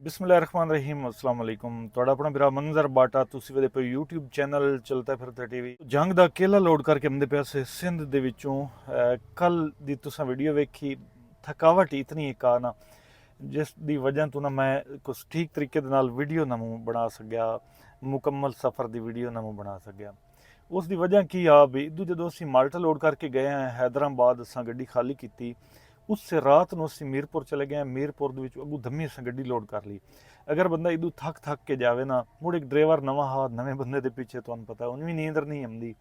बिस्मिल्लाहिर्रहमानिर्रहीम अस्सलाम वालेकुम ਤੁਹਾਡਾ ਆਪਣਾ ਮੇਰਾ ਮੰਜ਼ਰ ਬਾਟਾ ਤੁਸੀਂ ਵੇਲੇ ਪਏ YouTube ਚੈਨਲ ਚਲਦਾ ਫਿਰਦਾ ਟੀਵੀ ਜੰਗ ਦਾ ਕੇਲਾ ਲੋਡ ਕਰਕੇ ਆਉਂਦੇ ਪਿਆ ਸੇ ਸਿੰਧ ਦੇ ਵਿੱਚੋਂ ਕੱਲ ਦੀ ਤੁਸੀਂ ਵੀਡੀਓ ਵੇਖੀ ਥਕਾਵਟ ਇਤਨੀ ਇੱਕ ਆ ਨਾ ਜਿਸ ਦੀ ਵਜ੍ਹਾ ਤੋਂ ਨਾ ਮੈਂ ਕੁਝ ਠੀਕ ਤਰੀਕੇ ਦੇ ਨਾਲ ਵੀਡੀਓ ਨਾ ਬਣਾ ਸਕਿਆ ਮੁਕੰਮਲ ਸਫ਼ਰ ਦੀ ਵੀਡੀਓ ਨਾ ਬਣਾ ਸਕਿਆ ਉਸ ਦੀ ਵਜ੍ਹਾ ਕੀ ਆ ਵੀ ਜਦੋਂ ਅਸੀਂ ਮਾਲਟਾ ਲੋਡ ਕਰਕੇ ਗਏ ਆ हैदराबाद ਅਸਾਂ ਗੱਡੀ ਖਾਲੀ ਕੀਤੀ उस रात ਨੂੰ ਅਸੀਂ ਮੀਰਪੁਰ ਚਲੇ ਗਏ ਮੀਰਪੁਰ ਦੇ ਵਿੱਚ ਅੱਗੂ ਧੰਮੀ ਅਸੀਂ ਗੱਡੀ ਲੋਡ ਕਰ ਲਈ ਅਗਰ ਬੰਦਾ ਇਦੋਂ ਥੱਕ ਕੇ ਜਾਵੇ ਨਾ ਮੁੜ ਇੱਕ ਡਰਾਈਵਰ ਨਵਾਂ ਹਾ ਨਵੇਂ ਬੰਦੇ ਦੇ ਪਿੱਛੇ ਤੁਹਾਨੂੰ ਪਤਾ ਉਹਨੂੰ ਵੀ ਨੀਂਦ ਨਹੀਂ ਆਉਂਦੀ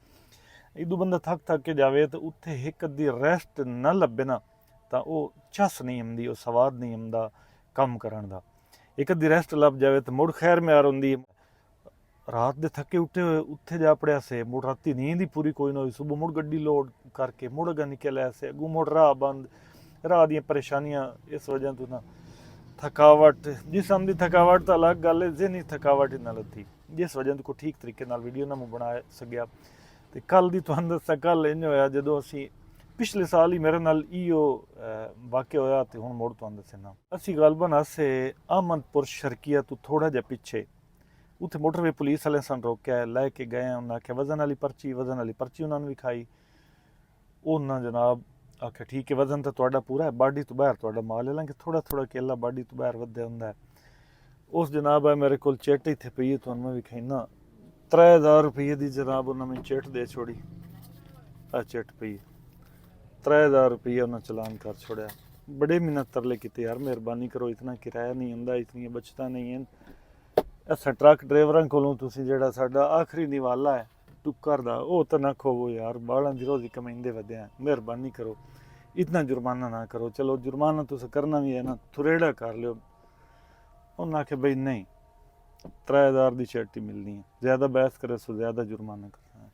ਇਦੋਂ ਬੰਦਾ ਥੱਕ ਕੇ ਜਾਵੇ ਤਾਂ ਉੱਥੇ ਇੱਕ ਅੱਧੀ ਰੈਸਟ ਨਾ ਲੱਭੇ ਨਾ ਤਾਂ ਉਹ ਚੱਸ ਨਹੀਂ ਆਉਂਦੀ ਉਹ ਸਵਾਦ ਨਹੀਂ ਆਉਂਦਾ ਕੰਮ ਕਰਨ ਦਾ ਇੱਕ ਅੱਧੀ ਰੈਸਟ ਲੱਭ ਜਾਵੇ ਤਾਂ ਮੁੜ ਖੈਰ ਮਿਆਰ ਹੁੰਦੀ ਰਾਤ ਦੇ ਥੱਕੇ ਉੱਥੇ ਜਾ ਪੜਿਆ ਸੇ ਮੁੜ ਰਾਤੀ ਨੀਂਦ ਹੀ ਪੂਰੀ ਕੋਈ ਨਾ ਹੋਈ ਸਵੇਰ ਮੁੜ ਗੱਡੀ ਲੋਡ ਕਰਕੇ ਮੁੜ ਅਗਾ ਨਿਕਲਿਆ ਸੇ ਅੱਗੂ ਮੁੜ ਰਾਹ ਬੰਦ ਰਾਹ ਦੀਆਂ ਪਰੇਸ਼ਾਨੀਆਂ ਇਸ ਵਜ੍ਹਾ ਤੋਂ ਨਾ ਥਕਾਵਟ ਜਿਸਮ ਦੀ ਥਕਾਵਟ ਤਾਂ ਅਲੱਗ ਗੱਲ ਹੈ ਜ਼ਿਹਨੀ ਥਕਾਵਟ ਹੀ ਨਾਲ ਥੀ ਜਿਸ ਵਜ੍ਹਾ ਤੋਂ ਕੋਈ ਠੀਕ ਤਰੀਕੇ ਨਾਲ ਵੀਡੀਓ ਨਾ ਬਣਾ ਸਕਿਆ ਤੇ ਕੱਲ ਦੀ ਤੁਹਾਨੂੰ ਦੱਸਾਂ ਕੱਲ ਇੰਜ ਹੋਇਆ ਜਦੋਂ ਅਸੀਂ ਪਿਛਲੇ ਸਾਲ ਹੀ ਮੇਰੇ ਨਾਲ ਇਹੋ ਵਾਕਿਆ ਹੋਇਆ ਤੇ ਹੁਣ ਮੁੜ ਤੁਹਾਨੂੰ ਦੱਸਣਾ ਅਸੀਂ ਗਲਬਨ ਆਸੇ ਆਮਨਪੁਰ ਸ਼ਰਕੀਆ ਤੋਂ ਥੋੜਾ ਜਿਹਾ ਪਿੱਛੇ ਉੱਥੇ ਮੋਟਰਵੇ ਪੁਲਿਸ ਵਾਲੇ ਸਾਨੂੰ ਰੋਕਿਆ ਲੈ ਕੇ ਗਏ ਉਹਨਾਂ ਆਖਿਆ ਵਜ਼ਨ ਵਾਲੀ ਪਰਚੀ ਉਹਨਾਂ ਨੂੰ ਵੀ ਖਾਈ ਉਹਨਾਂ ਜਨਾਬ आखे ठीक है वजन तो थोड़ा पूरा है बाडी तो बाहर थोड़ा माल है कि थोड़ा थोड़ा केला बाडी तो बाहर वधे होंदा है उस जनाब है मेरे को चिट इत्थे पई है तुहानू मैं विखाइना 3000 रुपये दी जनाब उन्होंने मैं चिट दे छोड़ी आ चिट पई 3000 रुपये उन्होंने चलान कर छोड़िया बड़े मिन्नत तरले कीते यार मेहरबानी करो इतना किराया नहीं हुंदा इतनी बचता नहीं है असां ट्रक ड्राइवरां कोलों तुसीं जिहड़ा साडा आखिरी निवाला है टुक्कर दा वो तो ना खोवो यार बालां दी रोज़ी कमाइंदे वधे हैं मेहरबानी करो इतना जुर्माना ना करो चलो जुर्माना तुस करना भी है ना थुरेड़ा कर लियो उन्हें आखे बई नहीं 3000 की शर्ट ही मिलनी है ज़्यादा बहस करे सो ज़्यादा जुर्माना करना है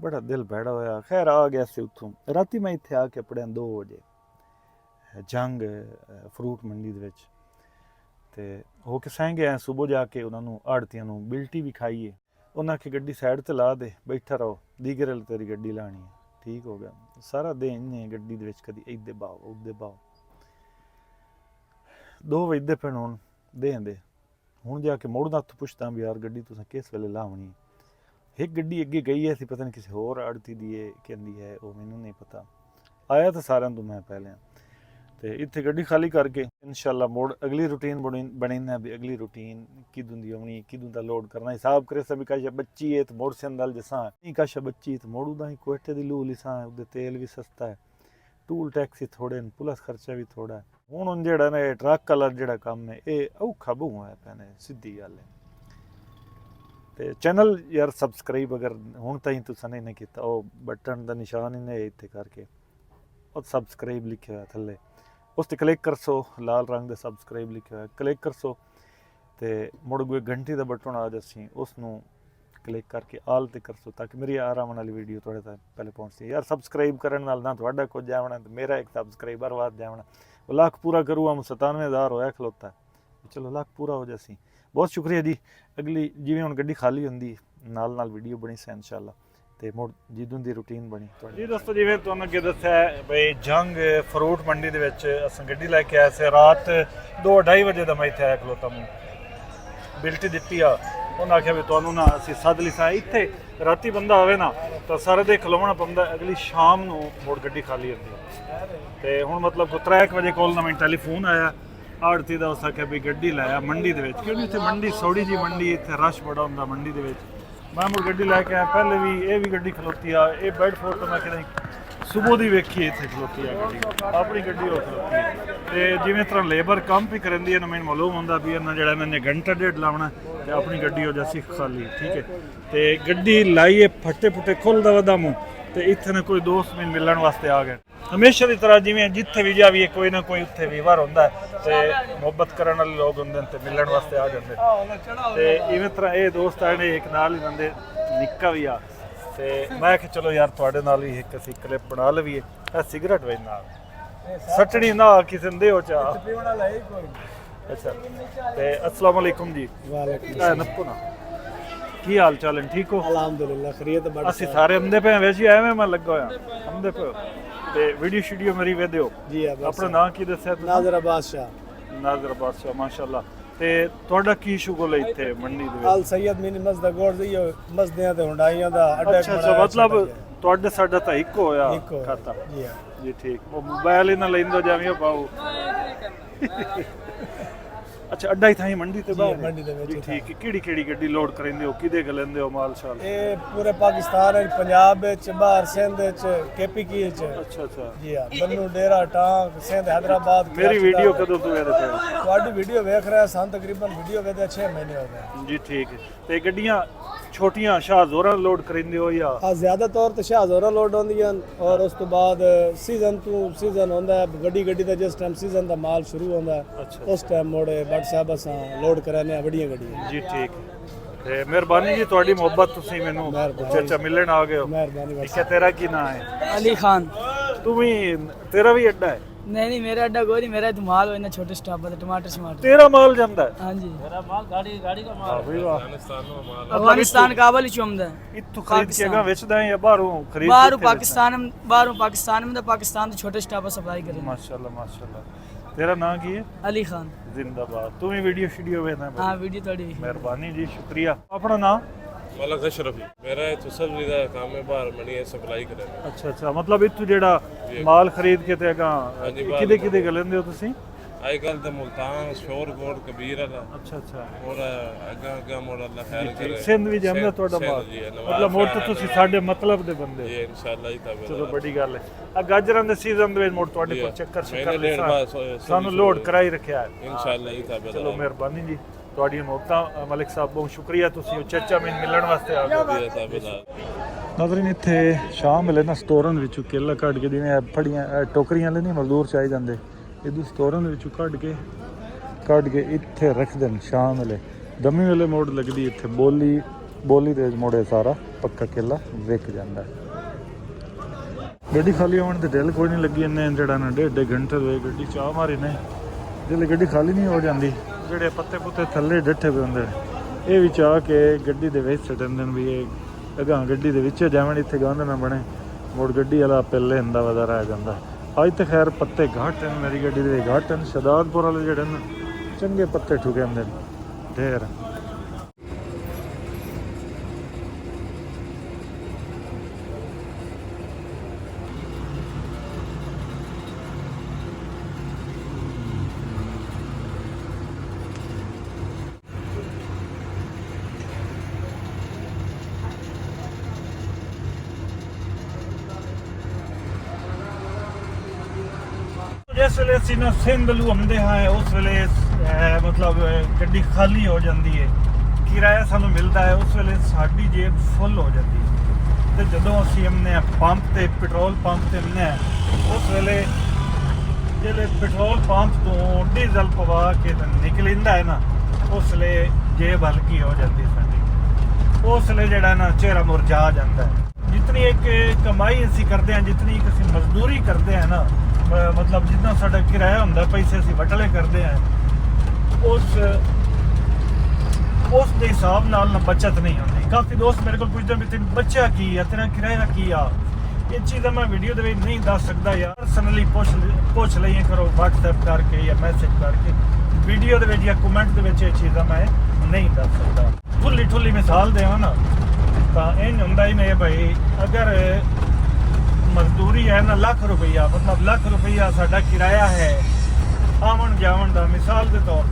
बड़ा दिल बैड़ा होया खैर आ गया से उतों राती मैं इत्थे आके पढ़िया 2 बजे जंग फ्रूट मंडी दे विच ਤੇ ਹੋ ਕੇ ਸਹਿ ਗਏ ਸੁਬਹ ਜਾ ਕੇ ਉਹਨਾਂ ਨੂੰ ਆੜਤੀਆਂ ਨੂੰ ਬਿਲਟੀ ਵੀ ਖਾਈਏ ਉਹਨਾਂ ਆਖੇ ਗੱਡੀ ਸਾਈਡ ਤੇ ਲਾ ਦੇ ਬੈਠਾ ਰਹੋ ਦੀਗਰ ਵਾਲੀ ਤੇਰੀ ਗੱਡੀ ਲਾਣੀ ਹੈ ਠੀਕ ਹੋ ਗਿਆ ਸਾਰਾ ਦਿਨ ਨੇ ਗੱਡੀ ਦੇ ਵਿੱਚ ਕਦੀ ਇੱਦੇ ਬਾਓ ਉੱਦੇ ਬਾਓ 2 ਵਜੇ ਪੈਣ ਹੁਣ ਦੇਂਦੇ ਹੁਣ ਜਾ ਕੇ ਮੋੜਦਾ ਹੱਥ ਪੁੱਛਦਾ ਵੀ ਯਾਰ ਗੱਡੀ ਤੁਸੀਂ ਕਿਸ ਵੇਲੇ ਲਾਉਣੀ ਇੱਕ ਗੱਡੀ ਅੱਗੇ ਗਈ ਹੈ ਸੀ ਪਤਾ ਨਹੀਂ ਕਿਸੇ ਹੋਰ ਆੜਤੀ ਦੀ ਇਹ ਕਹਿੰਦੀ ਹੈ ਉਹ ਮੈਨੂੰ ਨਹੀਂ ਪਤਾ ਆਇਆ ਤਾਂ ਸਾਰਿਆਂ ਤੋਂ ਮੈਂ ਪਹਿਲੇ ਤੇ ਇੱਥੇ ਗੱਡੀ ਖਾਲੀ ਕਰਕੇ ਇਨਸ਼ਾਅੱਲਾ ਮੋੜ ਅਗਲੀ ਰੂਟੀਨ ਬਣਾਈਨਾ ਵੀ ਅਗਲੀ ਰੂਟੀਨ ਕਿਦੋਂ ਦੀ ਆਉਣੀ ਕਿਦੋਂ ਦਾ ਲੋਡ ਕਰਨਾ ਹਿਸਾਬ ਕਰੇ ਸਭੀ ਕਾਸ਼ਾ ਬੱਚੀ ਹੈ ਤੇ ਮੋੜ ਸੰਦਲ ਜਸਾਂ ਨਹੀਂ ਕਾਸ਼ਾ ਬੱਚੀ ਤੇ ਮੋੜੂ ਦਾ ਹੀ ਕੋਠੇ ਦੀ ਲੂ ਲਿਸਾਂ ਉਹਦੇ ਤੇਲ ਵੀ ਸਸਤਾ ਹੈ ਟੂਲ ਟੈਕਸੀ ਥੋੜੇ ਨੇ ਪੁਲਿਸ ਖਰਚਾ ਵੀ ਥੋੜਾ ਹੈ ਹੁਣ ਜਿਹੜਾ ਨਾ ਟਰੱਕ ਵਾਲਾ ਜਿਹੜਾ ਕੰਮ ਹੈ ਇਹ ਔਖਾ ਬਹੁ ਹੈ ਪੈਨੇ ਸਿੱਧੀ ਗੱਲ ਹੈ ਤੇ ਚੈਨਲ ਯਾਰ ਸਬਸਕ੍ਰਾਈਬ ਅਗਰ ਹੁਣ ਤਾਈਂ ਤੁਸੀਂ ਨਹੀਂ ਕੀਤਾ ਉਹ ਬਟਨ ਦਾ ਨਿਸ਼ਾਨ ਹੀ ਨੇ ਇੱਥੇ ਕਰਕੇ ਉਹ ਸਬਸਕ੍ਰਾਈਬ ਲਿਖਿਆ ਹੋਇਆ ਥੱਲੇ उस पर क्लिक कर सो लाल रंग का सबसक्राइब लिखा है क्लिक कर सो तो मुड़ कोई घंटी का बटन आ जासी उसनों क्लिक करके आल ते कर सो ताकि मेरी आराम वाली वीडियो थोड़े तक पहले पहुँचती यार सबसक्राइब करने नाल ना थोड़ा कुछ जावना तो मेरा एक सबसक्राइबर वाद जावना वो लाख पूरा करूँ हम 97,000 होया खलोता है चलो लाख पूरा हो जासी बहुत शुक्रिया जी अगली जिवें हुण गड्डी खाली हुंदी नाल वीडियो बनी सी इंशाअल्लाह ਤੇ ਮੁੜ ਜਿੱਦੋਂ ਦੀ ਰੂਟੀਨ ਬਣੀ ਜੀ ਦੋਸਤੋ ਜਿਵੇਂ ਤੁਹਾਨੂੰ ਅੱਗੇ ਦੱਸਿਆ ਬਈ ਜੰਗ ਫਰੂਟ ਮੰਡੀ ਦੇ ਵਿੱਚ ਅਸੀਂ ਗੱਡੀ ਲੈ ਕੇ ਆਏ ਸੀ ਰਾਤ 2:30 ਵਜੇ ਦਾ ਮੈਂ ਇੱਥੇ ਆਇਆ ਖਲੋਤਾ ਮੈਂ ਬਿਲਟੀ ਦਿੱਤੀ ਆ ਉਹਨਾਂ ਆਖਿਆ ਵੀ ਤੁਹਾਨੂੰ ਨਾ ਅਸੀਂ ਸੱਦ ਲਈ ਸਾਂ ਇੱਥੇ ਰਾਤੀ ਬੰਦਾ ਆਵੇ ਨਾ ਤਾਂ ਸਾਰੇ ਦੇ ਖਲੋਣਾ ਪੈਂਦਾ ਅਗਲੀ ਸ਼ਾਮ ਨੂੰ ਮੁੜ ਗੱਡੀ ਖਾਲੀ ਹੁੰਦੀ ਤੇ ਹੁਣ ਮਤਲਬ 3 ਵਜੇ ਕੋਲ ਨਾ ਮੈਨੂੰ ਟੈਲੀਫੋਨ ਆਇਆ ਆੜਤੀ ਦਾ ਉਸ ਆਖਿਆ ਵੀ ਗੱਡੀ ਲਾਇਆ ਮੰਡੀ ਦੇ ਵਿੱਚ ਕਿਉਂਕਿ ਇੱਥੇ ਮੰਡੀ ਸੌੜੀ ਜੀ ਮੰਡੀ ਇੱਥੇ ਰਸ਼ ਬੜਾ ਹੁੰਦਾ ਮੰਡੀ ਦੇ ਵਿੱਚ मैं मुड़ गड्डी लैके आया पहले भी ये भी गड्डी खलोती आ ये बेडफोर्ड तो मैं कहना सुबह की वेखी इतने खलोती है गड्डी अपनी गड्डी हो खलोती है तो जिमें तरह लेबर काम भी करेंदी है मैंने मालूम होंदा भी इन्हें जो इन्हें घंटा 1.5 लाना तो अपनी गड्डी हो जासी खाली ठीक है तो गड्डी लाइए फटे फुटे खुलदा वदा मूँह तो इतने कोई दोस्त मैंने मिलने वास्ते आ गए हमेशा की तरह जिमें जिथे भी जाइए कोई ना कोई उत्थे व्यवहार होंदा है तो मुहब्बत करने वाले लोग होंदे ते मिलने वास्ते आ जाते ते इवें तरह ये दोस्त आए ने एक नाल ही बंदे निक्का भी आ ते मैं कि चलो यार तुहाडे नाल ही एक असीं क्लिप बना लवीए आ सिगरेट वे नाल सटनी ना किसी दे हो चा अच्छा ते अस्सलाम वालेकुम जी वालेकुम नप्पो ना की हाल चाल है ठीक हो अल्हम्दुलिल्लाह खैरियत बड़ा ਅਸੀਂ ਸਾਰੇ ਅੰਦੇ ਪਏ ਵੈਸੇ ਐਵੇਂ ਮੈਂ ਲੱਗਾ ਹੋਇਆ ਅੰਦੇ ਪਏ ਤੇ ਵੀਡੀਓ ਸ਼ੀਡੀਓ ਮੇਰੀ ਵੇਖਦੇ ਹੋ ਜੀ ਆ ਆਪਣਾ ਨਾਮ ਕੀ ਦੱਸਿਆ ਤੁਸੀਂ? ਨਾਜ਼ਰ ਅਬਾਸ ਸ਼ਾਹ ਨਾਜ਼ਰ ਅਬਾਸ ਸ਼ਾਹ, ਮਾਸ਼ਾਅੱਲਾ। ਤੇ ਤੁਹਾਡਾ ਕੀ ਸ਼ੁਗਲ ਹੈ ਇੱਥੇ ਮੰਡੀ ਦੇ ਅਲ ਵਿੱਚ? ਸੈਦ ਮਿਨੀ ਮਸਜਦ ਗੋੜ ਦੀ ਮਸਜਿਦਾਂ ਤੇ ਹੁੰਡਾਈਆਂ ਦਾ ਅੱਡਾ ਅੱਛਾ, ਮਤਲਬ ਤੁਹਾਡੇ ਸਾਡਾ ਤਾਂ ਇੱਕੋ ਹੋਇਆ ਖਾਤਾ। ਜੀ ਆ ਜੀ ਠੀਕ। ਮੋਬਾਈਲ ਇਹਨਾਂ ਲੈਂਦੋ ਜਾਵੀਂ ਪਾਓ। ਅੱਛਾ, ਅੱਡਾ ਹੀ ਥਾਈ ਮੰਡੀ ਤੇ ਬਾਹਰ ਮੰਡੀ ਦੇ ਵਿੱਚ ਜੀ ਠੀਕ। ਕਿਹੜੀ ਗੱਡੀ ਲੋਡ ਕਰਿੰਦੇ ਹੋ, ਕਿਹਦੇ ਕ ਲੈਂਦੇ ਹੋ ਮਾਲ ਸ਼ਾਲ? ਇਹ ਪੂਰੇ ਪਾਕਿਸਤਾਨ ਵਿੱਚ, ਪੰਜਾਬ ਵਿੱਚ, ਬਾਹਰ ਸਿੰਧ ਵਿੱਚ, KPK ਵਿੱਚ। ਅੱਛਾ ਜੀ ਆ ਬੰਨੂ ਡੇਰਾ ਟਾਂਗ ਸਿੰਧ ਹੈਦਰਾਬਾਦ। ਮੇਰੀ ਵੀਡੀਓ ਕਦੋਂ ਤੋਂ ਇਹਦੇ ਤੇ? ਤੁਹਾਡੀ ਵੀਡੀਓ ਵੇਖ ਰਿਹਾ ਸਾਨੂੰ ਤਕਰੀਬਨ ਵੀਡੀਓ ਵੇਖਦੇ 6 ਮਹੀਨੇ ਹੋ ਗਏ ਜੀ ਠੀਕ ਹੈ। ਤੇ ਗੱਡੀਆਂ ਛੋਟੀਆਂ ਸ਼ਾਹਜ਼ੋਰਾਂ ਲੋਡ ਕਰਿੰਦੇ ਹੋ ਜਾਂ? ਆ ਜ਼ਿਆਦਾ ਤੌਰ ਤੇ ਸ਼ਾਹਜ਼ੋਰਾ ਲੋਡ ਹੁੰਦੀਆਂ ਔਰ ਉਸ ਤੋਂ ਬਾਅਦ ਸੀਜ਼ਨ ਤੋਂ ਸੀਜ਼ਨ ਹੁੰਦਾ ਹੈ, ਗੱਡੀ ਦਾ ਜਿਸ ਟਾਈਮ ਸੀਜ਼ਨ ਦਾ ਮਾਲ ਸ਼ੁਰੂ ਹੁੰਦਾ ਹੈ ਉਸ ਟਾਈਮ ਮੋੜੇ ਬਟ ਸਾਹਿਬ ਅਸਾਂ ਲੋਡ ਕਰਾਨੇ ਆ ਵੱਡੀਆਂ ਗੱਡੀਆਂ। ਜੀ ਠੀਕ। ਤੇ ਮਿਹਰਬਾਨੀ ਜੀ, ਤੁਹਾਡੀ ਮੁਹੱਬਤ, ਤੁਸੀਂ ਮੈਨੂੰ ਚਾਚਾ ਮਿਲਣ ਆ ਗਏ ਹੋ। ਮਿਹਰਬਾਨੀ। ਠੀਕ ਹੈ। ਤੇਰਾ ਕੀ ਨਾਮ ਹੈ? अली खान। ਤੂੰ ਵੀ, ਤੇਰਾ ਵੀ ਅੱਡਾ ਹੈ? नहीं मेरा अड्डा कोई नहीं, मेरा तो माल हो छोटे स्टॉप है टमाटर शमाटर। ਤੇਰਾ ਮਾਲ ਜਾਂਦਾ ਹੈ? हाँ जी, मेरा माल गाड़ी का माल ਵਾਹ ਵੀ ਵਾਹ। अफगानिस्तान काबल ही चुमदा ਇੱਥੋਂ ਖਰੀਦ ਕੇ ਅਗਾ ਵੇਚਦਾ ਹੈ ਜਾਂ ਬਾਹਰੋਂ ਖਰੀਦ बाहरों ਕੇ पाकिस्तान में तो पाकिस्तान तो छोटे स्टॉप सप्लाई करें। ਮਾਸ਼ਾਅੱਲਾ ਮਾਸ਼ਾਅੱਲਾ। ਤੇਰਾ ਨਾਮ ਕੀ ਹੈ? अली खान। ਜ਼ਿੰਦਾਬਾਦ। ਤੂੰ ਵੀ ਵੀਡੀਓ ਸ਼ੀਡੀਓ ਵੇਖਦਾ? हाँ वीडियो थोड़ी। ਮਿਹਰਬਾਨੀ ਜੀ, ਸ਼ੁਕਰੀਆ। ਆਪਣਾ ਨਾਮ? मलक अशरफी। मेरा इत्थों सब्जी का काम है, बाहर मंडी सप्लाई करना। ਅੱਛਾ, ਮਤਲਬ ਇੱਥੋਂ ਜਿਹੜਾ ਮਾਲ ਖਰੀਦ ਕੇ ਤੇ ਅਗਾ ਹਾਂਜੀ, ਬਾਹਰ ਕਿਹਦੇ ਕ ਲੈਂਦੇ ਹੋ ਤੁਸੀਂ? आजकल तो मुल्तान शोर कोट कबीर वाला ਅੱਛਾ और अग्गा मोड़ अल्लाह खैर करे। ਸਿੰਧ ਵੀ ਜਾਂਦਾ ਤੁਹਾਡਾ ਮਾਲ? ਮਤਲਬ ਮੋੜ ਤਾਂ ਤੁਸੀਂ ਸਾਡੇ ਮਤਲਬ ਦੇ ਬੰਦੇ ये इंशाल्लाह ही तब ਚਲੋ ਬੜੀ ਗੱਲ ਹੈ। ਆ ਗਾਜਰਾਂ ਦੇ ਸੀਜ਼ਨ ਦੇ ਵਿੱਚ ਮੋੜ ਤੁਹਾਡੇ ਕੋਲ ਚੱਕਰ मैंने ਲੈ डेढ़ बार ਸਾਨੂੰ ਲੋਡ ਕਰਾਈ ਰੱਖਿਆ ਹੈ। इंशाल्लाह ही तब ਚਲੋ ਮਿਹਰਬਾਨੀ ਜੀ, ਤੁਹਾਡੀਆਂ ਮੁਹੱਬਤਾਂ। ਮਲਿਕ ਸਾਹਿਬ ਬਹੁਤ ਸ਼ੁਕਰੀਆ, ਤੁਸੀਂ ਉਹ ਚਾਚਾ ਮੈਨੂੰ ਮਿਲਣ ਵਾਸਤੇ ਆ ਗਏ। ਨਾਜ਼ਰੀਨ, ਇੱਥੇ ਸ਼ਾਮ ਵੇਲੇ ਨਾ ਸਟੋਰਾਂ ਦੇ ਵਿੱਚੋਂ ਕੇਲਾ ਕੱਢ ਕੇ, ਜਿਵੇਂ ਫੜੀਆਂ ਟੋਕਰੀਆਂ ਲੈ ਨਹੀਂ ਮਜ਼ਦੂਰ ਚਾਹੀ ਜਾਂਦੇ, ਇਹਦੂ ਸਟੋਰਾਂ ਦੇ ਵਿੱਚੋਂ ਕੱਢ ਕੇ ਇੱਥੇ ਰੱਖਦੇ ਨੇ ਸ਼ਾਮ ਵੇਲੇ। ਦਮੀ ਵੇਲੇ ਮੋੜ ਲੱਗਦੀ ਇੱਥੇ ਬੋਲੀ ਦੇ ਮੋੜੇ ਸਾਰਾ ਪੱਕਾ ਕੇਲਾ ਵਿਕ ਜਾਂਦਾ ਹੈ। ਗੱਡੀ ਖਾਲੀ ਹੋਣ ਤੇ ਦਿਲ ਕੋਈ ਨਹੀਂ ਲੱਗੀ, ਇੰਨੇ ਜਿਹੜਾ ਨਾ ਡੇਢ ਘੰਟੇ ਦੇ ਗੱਡੀ ਚਾਹ ਮਾਰੀ ਨੇ, ਜਿੱਲੇ ਗੱਡੀ ਖਾਲੀ ਨਹੀਂ ਹੋ ਜਾਂਦੀ, ਜਿਹੜੇ ਪੱਤੇ ਪੁੱਤੇ ਥੱਲੇ ਡੱਠੇ ਪਏ ਹੁੰਦੇ ਨੇ ਇਹ ਵੀ ਚਾਹ ਕੇ ਗੱਡੀ ਦੇ ਵਿੱਚ ਸੁੱਟ ਦਿੰਦੇ ਨੇ ਵੀ ਇਹ ਅਗਾਂਹ ਗੱਡੀ ਦੇ ਵਿੱਚ ਜਾਵਣ, ਇੱਥੇ ਗੰਦ ਨਾ ਬਣੇ। ਮੁੜ ਗੱਡੀ ਵਾਲਾ ਪਹਿਲੇ ਹੁੰਦਾ ਵਦਾ ਰਹਿ ਜਾਂਦਾ। ਅੱਜ ਤੇ ਖੈਰ ਪੱਤੇ ਘੱਟ ਨੇ ਮੇਰੀ ਗੱਡੀ ਦੇ, ਘੱਟ ਨੇ। ਸ਼ਦਾਦਪੁਰ ਵਾਲੇ ਜਿਹੜੇ ਨੇ ਚੰਗੇ ਪੱਤੇ ਠੁਕੇ ਹੁੰਦੇ ਨੇ ਢੇਰ। ਜਿਸ ਵੇਲੇ ਅਸੀਂ ਨਾ ਸਿੰਧ ਲੂ ਹੁੰਦੇ ਹਾਂ ਉਸ ਵੇਲੇ ਮਤਲਬ ਗੱਡੀ ਖਾਲੀ ਹੋ ਜਾਂਦੀ ਹੈ, ਕਿਰਾਇਆ ਸਾਨੂੰ ਮਿਲਦਾ ਹੈ, ਉਸ ਵੇਲੇ ਸਾਡੀ ਜੇਬ ਫੁੱਲ ਹੋ ਜਾਂਦੀ ਹੈ। ਤੇ ਜਦੋਂ ਅਸੀਂ ਹਮਨੇ ਪੰਪ ਤੇ ਪੈਟਰੋਲ ਪੰਪ ਤੇ ਹਮਨੇ ਉਸ ਵੇਲੇ ਜਿਹੜੇ ਪੈਟਰੋਲ ਪੰਪ ਤੋਂ ਡੀਜ਼ਲ ਪਵਾ ਕੇ ਤਾਂ ਨਿਕਲਿੰਦਾ ਹੈ ਨਾ, ਉਸ ਵੇਲੇ ਜੇਬ ਹਲਕੀ ਹੋ ਜਾਂਦੀ ਸਾਡੀ। ਉਸ ਵੇਲੇ ਜਿਹੜਾ ਨਾ ਚਿਹਰਾ ਮੁਰਝਾ ਜਾਂਦਾ ਹੈ। ਜਿਤਨੀ ਇੱਕ ਕਮਾਈ ਅਸੀਂ ਕਰਦੇ ਹਾਂ, ਜਿਤਨੀ ਇੱਕ ਅਸੀਂ ਮਜ਼ਦੂਰੀ ਕਰਦੇ ਹਾਂ ਨਾ, ਮਤਲਬ ਜਿੰਨਾ ਸਾਡਾ ਕਿਰਾਇਆ ਹੁੰਦਾ, ਪੈਸੇ ਅਸੀਂ ਵਟਲੇ ਕਰਦੇ ਹਾਂ, ਉਸ ਦੇ ਹਿਸਾਬ ਨਾਲ ਨਾ ਬਚਤ ਨਹੀਂ ਹੁੰਦੀ। ਕਾਫੀ ਦੋਸਤ ਮੇਰੇ ਕੋਲ ਪੁੱਛਦੇ ਵੀ ਤੈਨੂੰ ਬਚਿਆ ਕੀ ਆ, ਤੇਰਾ ਕਿਰਾਇਆ ਕੀ ਆ। ਇਹ ਚੀਜ਼ਾਂ ਮੈਂ ਵੀਡੀਓ ਦੇ ਵਿੱਚ ਨਹੀਂ ਦੱਸ ਸਕਦਾ ਯਾਰ, ਪਰਸਨਲੀ ਪੁੱਛ ਲਈਏ ਕਰੋ WhatsApp ਕਰਕੇ ਜਾਂ ਮੈਸੇਜ ਕਰਕੇ। ਵੀਡੀਓ ਦੇ ਵਿੱਚ ਜਾਂ ਕਮੈਂਟ ਦੇ ਵਿੱਚ ਇਹ ਚੀਜ਼ਾਂ ਮੈਂ ਨਹੀਂ ਦੱਸ ਸਕਦਾ। ਠੁੱਲੀ ਮਿਸਾਲ ਦੇਵਾਂ ਨਾ ਤਾਂ ਇਹ ਹੁੰਦਾ ਹੀ ਨਹੀਂ ਭਾਈ, ਅਗਰ ਮਜ਼ਦੂਰੀ ਹੈ ਨਾ ਲੱਖ ਰੁਪਈਆ, ਮਤਲਬ ਲੱਖ ਰੁਪਈਆ ਸਾਡਾ ਕਿਰਾਇਆ ਹੈ ਆਵਣ ਜਾਵਣ ਦਾ, ਮਿਸਾਲ ਦੇ ਤੌਰ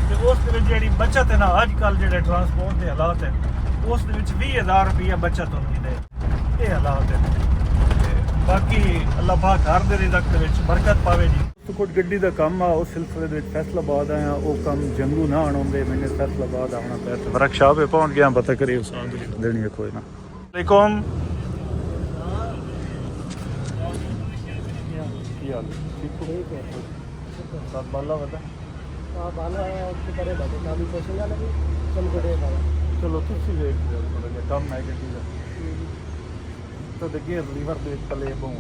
ਤੇ ਉਸ ਦੇ ਵਿੱਚ ਜਿਹੜੀ ਬਚਤ ਹੈ ਨਾ, ਅੱਜ ਕੱਲ੍ਹ ਜਿਹੜੇ ਟਰਾਂਸਪੋਰਟ ਦੇ ਹਾਲਾਤ ਹੈ, ਉਸ ਦੇ ਵਿੱਚ 20,000 ਰੁਪਈਆ ਬਚਤ ਹੁੰਦੀ ਨੇ। ਇਹ ਹਾਲਾਤ ਹੈ। ਤੇ ਬਾਕੀ ਅੱਲਾਹ ਪਾਕ ਹਰ ਦੇ ਰਿਜ਼ਕ ਦੇ ਵਿੱਚ ਬਰਕਤ ਪਾਵੇ ਜੀ। ਕੋਟ ਗੱਡੀ ਦਾ ਕੰਮ ਆ, ਉਸ ਸਿਲਸਿਲੇ ਦੇ ਵਿੱਚ ਫੈਸਲਾਬਾਦ ਆਇਆ। ਉਹ ਕੰਮ ਜੰਗੂ ਨਾ ਆਉਣਦੇ, ਮੈਨੂੰ ਫੈਸਲਾਬਾਦ ਆਉਣਾ ਪਿਆ ਤੇ ਵਰਕਸ਼ਾਪ 'ਤੇ ਪਹੁੰਚ ਗਿਆ। ਪਤਾ ਕਰੀ ਉਸ ਆਂਦ ਦੇਣੀ ਹੈ ਕੋਈ ਨਾ। ਵਾਲੇਕੁਮ, ਕੀ ਹਾਲ ਠੀਕ ਹੈ? ਸਭ ਬਾਲਾ ਵਦਾ ਚਲੋ ਤੁਸੀਂ ਵੇਖ ਲਿਓ, ਥੋੜਾ ਜਿਹਾ ਕੰਮ ਹੈ ਗੱਡੀ ਦਾ ਤਾਂ ਦੇਖੀਏ ਲੀਵਰ ਦੇ ਵਿੱਚ ਪਲੇ ਬਹੁ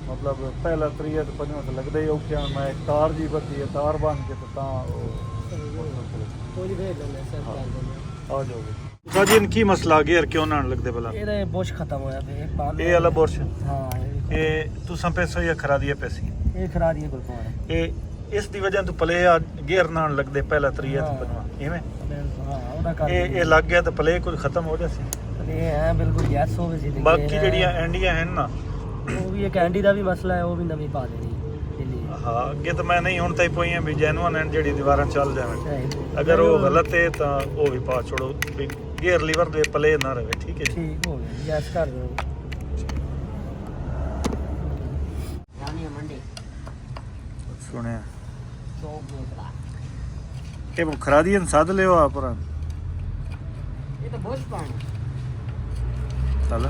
ਮਤਲਬ ਪਹਿਲਾ ਤਰੀਆ ਤੇ ਪੰਜਵਾਂ ਤਾਂ ਲੱਗਦਾ ਹੀ ਔਖਿਆ। ਮੈਂ ਇੱਕ ਤਾਰ ਜੀ ਬੱਤੀ ਹੈ, ਤਾਰ ਬੰਨ ਕੇ ਤਾਂ ਆ ਜਾਓਗੇ। ਸਾਜੀ ਕੀ ਮਸਲਾ ਆ ਗਿਆ ਯਾਰ, ਕਿਉਂ ਨਾ ਲੱਗਦੇ ਭਲਾ? ਇਹਦਾ ਬੋਸ਼ ਖਤਮ ਹੋਇਆ ਪਿਆ ਇਹ ਵਾਲਾ ਬੁਰਸ਼? ਹਾਂ ਇਹ ਤੁਸੀਂ ਪੈਸੋ ਜਾਂ ਖਰਾ ਦੀ ਪੈਸੀ ਇਹ ਖਰਾ ਦੀ ਕੋਲ ਪਾਉਣਾ ਇਹ ਇਸ ਦੀ ਵਜ੍ਹਾ ਤੋਂ ਪਲੇ ਆ ਗੇਅਰ ਨਾਲ ਲੱਗਦੇ ਪਹਿਲਾ ਤਰੀਆ ਤੇ ਪੰਜਵਾਂ ਇਵੇਂ ਹਾਂ ਉਹਦਾ ਕਰ ਇਹ ਲੱਗ ਗਿਆ ਤਾਂ ਪਲੇ ਕੁਝ ਖਤਮ ਹੋ ਜਾਸੀ ਇਹ ਹੈ ਬਿਲਕੁਲ ਗੈਸ ਹੋਵੇ ਸੀ ਬਾਕੀ ਜਿਹੜੀਆਂ ਐਂਡੀਆਂ ਹਨ ਨਾ ਉਹ ਵੀ ਇੱਕ ਐਂਡੀ ਦਾ ਵੀ ਮਸਲਾ ਹੈ ਉਹ ਵੀ ਨਵੀਂ ਪਾ ਦੇਣੀ ਦਿੱਲੀ ਹਾਂ ਅੱਗੇ ਤਾਂ ਮੈਂ ਨਹੀਂ ਹੁਣ ਤਾਈ ਪਈਆਂ ਵੀ ਜੈਨੂਅਨ ਐਂਡ ਜਿਹੜੀ ਦੀਵਾਰਾਂ ਚੱਲ ਜਾਵੇ ਅਗਰ ਉਹ ਗਲਤ ਹੈ ਤਾਂ ਉਹ ਵੀ ਪਾ ਛੋੜੋ ਵੀ ਗੇਅਰ ਲੀਵਰ ਦੇ ਪਲੇ ਨਾ ਰਵੇ ਠੀਕ ਹੈ ਜੀ ਠੀਕ ਹੋ ਗਿਆ ਗੈਸ ਕਰ ਦਿਓ ਰਾਨੀ ਮੰਡੀ ਸੁਣਿਆ ਚੌਕ ਮੇਕਲਾ ਇਹ ਖਰਾ ਦੀ ਸੱਦ ਲਿਓ ਆ ਪਰ ਇਹ ਤਾਂ ਬਹੁਤ ਪਾਣੀ ਚੱਲ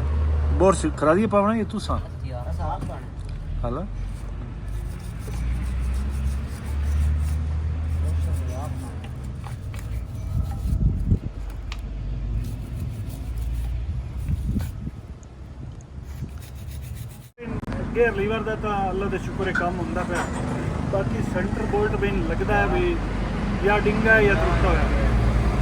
ਬੋਰ ਖਰਾ ਦੀ ਪਾਵਣਾ ਇਹ ਤੁਸੀਂ ਯਾਰ ਸਾਫ ਪਾਣੀ ਹਲਾ ਗੇਅਰ ਲੀਵਰ ਦਾ ਤਾਂ ਅੱਲਾ ਦੇ ਸ਼ੁਕਰ ਹੈ ਕੰਮ ਹੁੰਦਾ ਪਿਆ ਬਾਕੀ ਸੈਂਟਰ ਬੋਲਟ ਵੀ ਲੱਗਦਾ ਹੈ ਵੀ ਜਾਂ ਡਿੰਗਾ ਹੈ ਜਾਂ ਟੁੱਟਾ ਹੋਇਆ